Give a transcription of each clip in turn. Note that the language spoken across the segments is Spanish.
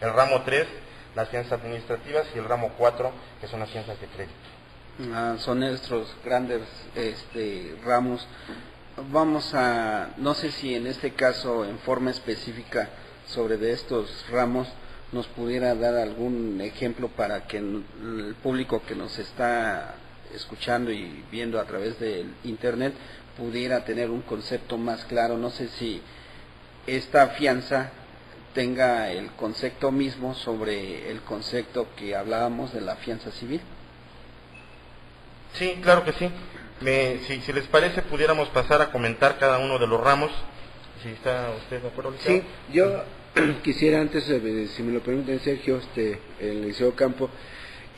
El ramo 3, las fianzas administrativas, y el ramo 4, que son las fianzas de crédito. Son nuestros grandes ramos. Vamos a, no sé si en este caso, en forma específica sobre de estos ramos, nos pudiera dar algún ejemplo para que el público que nos está escuchando y viendo a través del internet pudiera tener un concepto más claro. No sé si esta fianza tenga el concepto mismo sobre el concepto que hablábamos de la fianza civil. Sí, claro que sí. Si les parece, pudiéramos pasar a comentar cada uno de los ramos. Si está usted de acuerdo, licenciado. Sí, yo quisiera antes, si me lo permiten, Sergio, el licenciado Campo,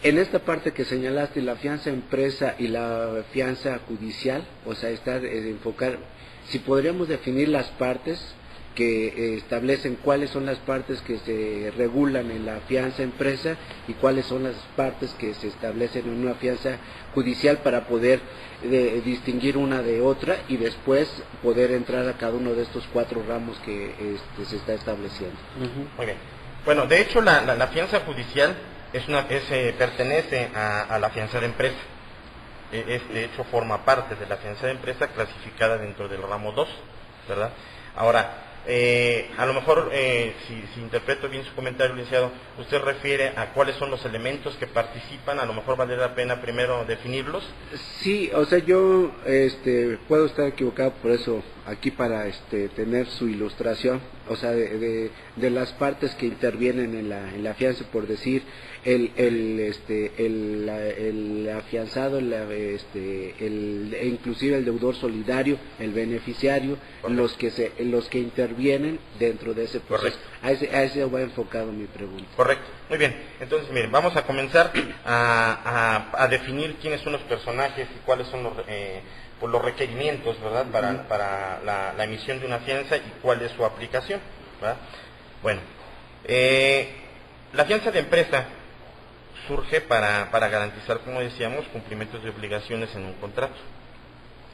en esta parte que señalaste, la fianza empresa y la fianza judicial, o sea, enfocar, si podríamos definir las partes que establecen cuáles son las partes que se regulan en la fianza empresa y cuáles son las partes que se establecen en una fianza judicial para poder distinguir una de otra y después poder entrar a cada uno de estos 4 ramos que se está estableciendo. Muy bien. Bueno, de hecho la fianza judicial pertenece a la fianza de empresa. De hecho forma parte de la fianza de empresa clasificada dentro del ramo 2, ¿verdad? Ahora, a lo mejor, si interpreto bien su comentario, licenciado, usted refiere a cuáles son los elementos que participan. A lo mejor vale la pena primero definirlos. Sí, o sea, yo puedo estar equivocado, por eso aquí para tener su ilustración, o sea, de las partes que intervienen en la fianza, por decir, el afianzado, inclusive el deudor solidario, el beneficiario, los que intervienen dentro de ese proceso. A ese va enfocado mi pregunta. Correcto, muy bien. Entonces, miren, vamos a comenzar a definir quiénes son los personajes y cuáles son los requerimientos, ¿verdad?, para la emisión de una fianza y cuál es su aplicación, ¿verdad? Bueno, la fianza de empresa surge para garantizar, como decíamos, cumplimientos de obligaciones en un contrato.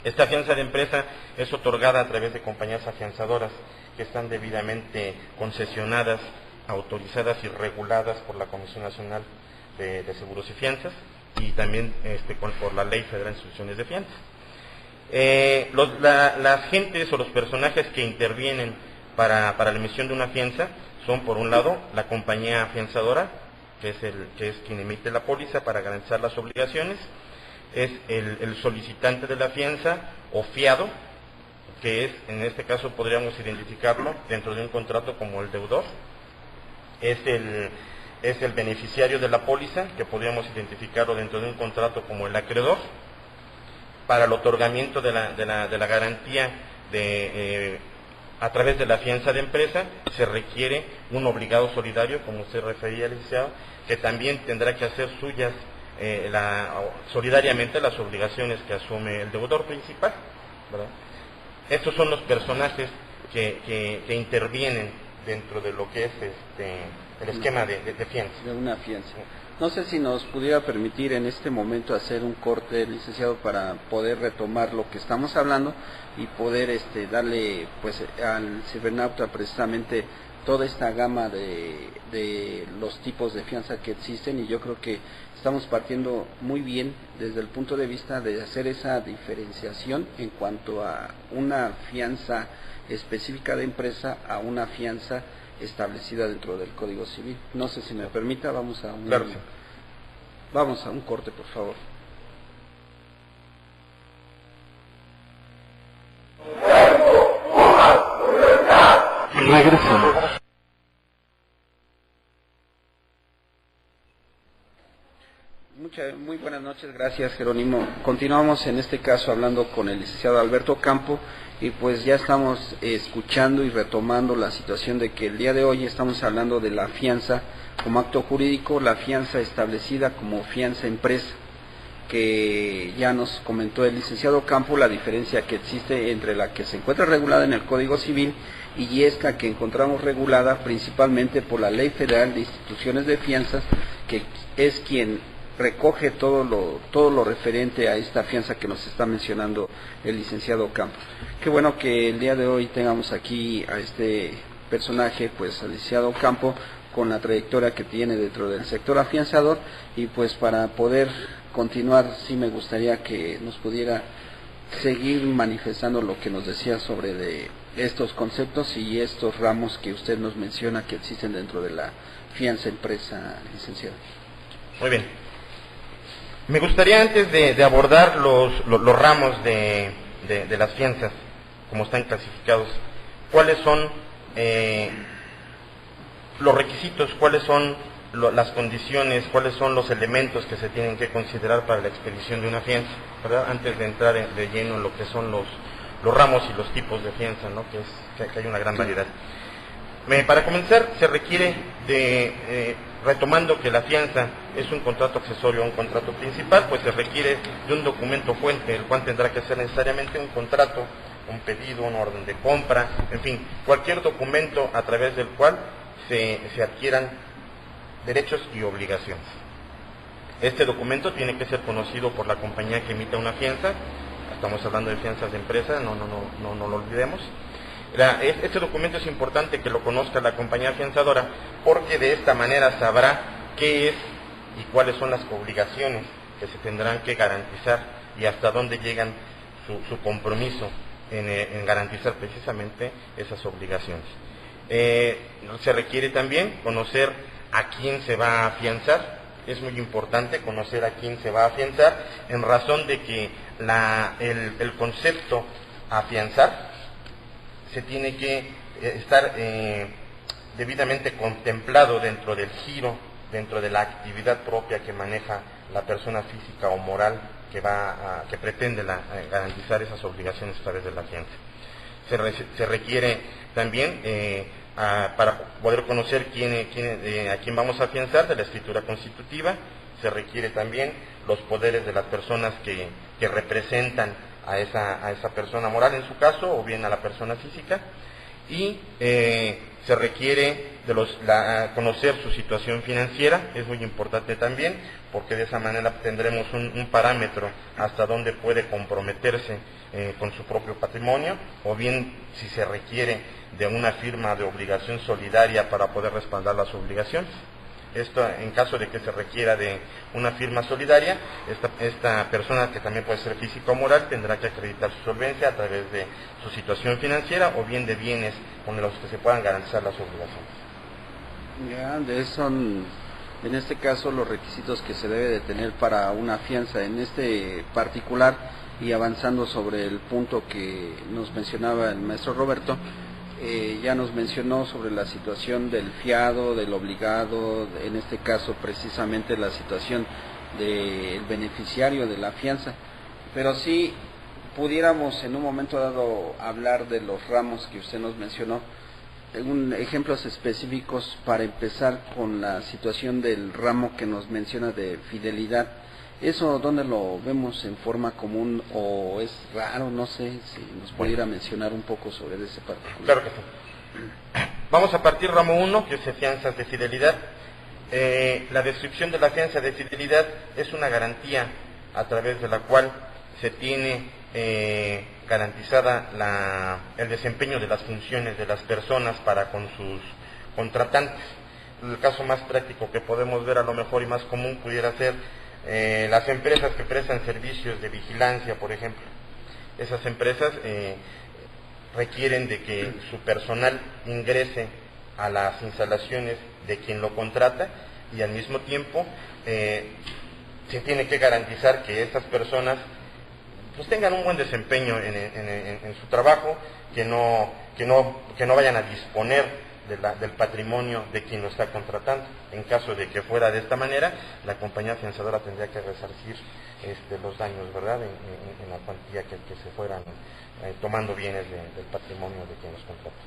Esta fianza de empresa es otorgada a través de compañías afianzadoras que están debidamente concesionadas, autorizadas y reguladas por la Comisión Nacional de Seguros y Fianzas y también por la Ley Federal de Instituciones de Fianzas. Las gentes o los personajes que intervienen para la emisión de una fianza son, por un lado, la compañía afianzadora, que es quien emite la póliza para garantizar las obligaciones, es el solicitante de la fianza o fiado, que es, en este caso podríamos identificarlo dentro de un contrato como el deudor, es el beneficiario de la póliza, que podríamos identificarlo dentro de un contrato como el acreedor. Para el otorgamiento de la garantía a través de la fianza de empresa se requiere un obligado solidario, como usted refería, licenciado, que también tendrá que hacer suyas solidariamente las obligaciones que asume el deudor principal, ¿verdad? Estos son los personajes que intervienen dentro de lo que es el esquema de fianza. De una fianza. No sé si nos pudiera permitir en este momento hacer un corte, licenciado, para poder retomar lo que estamos hablando y poder darle pues al cibernauta precisamente toda esta gama de los tipos de fianza que existen, y yo creo que estamos partiendo muy bien desde el punto de vista de hacer esa diferenciación en cuanto a una fianza específica de empresa a una fianza establecida dentro del Código Civil. No sé si me permita, vamos a un corte, por favor. Regresamos. Muy buenas noches, gracias, Jerónimo. Continuamos en este caso hablando con el licenciado Alberto Campo, y pues ya estamos escuchando y retomando la situación de que el día de hoy estamos hablando de la fianza como acto jurídico, la fianza establecida como fianza empresa, que ya nos comentó el licenciado Campo la diferencia que existe entre la que se encuentra regulada en el Código Civil y esta que encontramos regulada principalmente por la Ley Federal de Instituciones de Fianzas, que es quien recoge todo lo referente a esta fianza que nos está mencionando el licenciado Campo. Qué bueno que el día de hoy tengamos aquí a este personaje, pues al licenciado Campo, con la trayectoria que tiene dentro del sector afianzador, y pues para poder continuar sí me gustaría que nos pudiera seguir manifestando lo que nos decía sobre de estos conceptos y estos ramos que usted nos menciona que existen dentro de la fianza empresa, licenciado. Muy bien. Me gustaría, antes de abordar los ramos de las fianzas, como están clasificados, cuáles son los requisitos, cuáles son las condiciones, cuáles son los elementos que se tienen que considerar para la expedición de una fianza, ¿verdad? Antes de entrar de lleno en lo que son los ramos y los tipos de fianza, ¿no? que hay una gran variedad. Para comenzar, se requiere retomando que la fianza es un contrato accesorio a un contrato principal, pues se requiere de un documento fuente, el cual tendrá que ser necesariamente un contrato, un pedido, una orden de compra, en fin, cualquier documento a través del cual se adquieran derechos y obligaciones. Este documento tiene que ser conocido por la compañía que emita una fianza. Estamos hablando de fianzas de empresa, no lo olvidemos. Este documento es importante que lo conozca la compañía afianzadora, porque de esta manera sabrá qué es y cuáles son las obligaciones que se tendrán que garantizar y hasta dónde llegan su compromiso en garantizar precisamente esas obligaciones. Se requiere también conocer a quién se va a afianzar. Es muy importante conocer a quién se va a afianzar, en razón de que el concepto afianzar se tiene que estar debidamente contemplado dentro del giro, dentro de la actividad propia que maneja la persona física o moral que pretende garantizar esas obligaciones a través de la fianza. Se requiere también para poder conocer a quién vamos a afianzar, de la escritura constitutiva. Se requiere también los poderes de las personas que representan a esa persona moral en su caso, o bien a la persona física, y se requiere conocer su situación financiera. Es muy importante también, porque de esa manera tendremos un parámetro hasta dónde puede comprometerse con su propio patrimonio, o bien si se requiere de una firma de obligación solidaria para poder respaldar las obligaciones. Esto, en caso de que se requiera de una firma solidaria, esta persona, que también puede ser física o moral, tendrá que acreditar su solvencia a través de su situación financiera o bien de bienes con los que se puedan garantizar las obligaciones. En este caso, los requisitos que se debe de tener para una fianza. En este particular, y avanzando sobre el punto que nos mencionaba el maestro Roberto, ya nos mencionó sobre la situación del fiado, del obligado, en este caso precisamente la situación del beneficiario de la fianza. Pero si pudiéramos en un momento dado hablar de los ramos que usted nos mencionó, ejemplos específicos para empezar con la situación del ramo que nos menciona de fidelidad. ¿Eso dónde lo vemos en forma común o es raro? No sé si nos pudiera mencionar un poco sobre ese particular. Claro que sí. Vamos a partir ramo 1, que es fianzas de fidelidad. La descripción de la fianza de fidelidad es una garantía a través de la cual se tiene garantizada el desempeño de las funciones de las personas para con sus contratantes. El caso más práctico que podemos ver, a lo mejor y más común, pudiera ser las empresas que prestan servicios de vigilancia, por ejemplo. Esas empresas requieren de que su personal ingrese a las instalaciones de quien lo contrata, y al mismo tiempo se tiene que garantizar que estas personas pues tengan un buen desempeño en su trabajo, que no vayan a disponer del patrimonio de quien lo está contratando. En caso de que fuera de esta manera, la compañía afianzadora tendría que resarcir los daños, ¿verdad?, en la cuantía que se fueran tomando bienes del patrimonio de quien los contrata.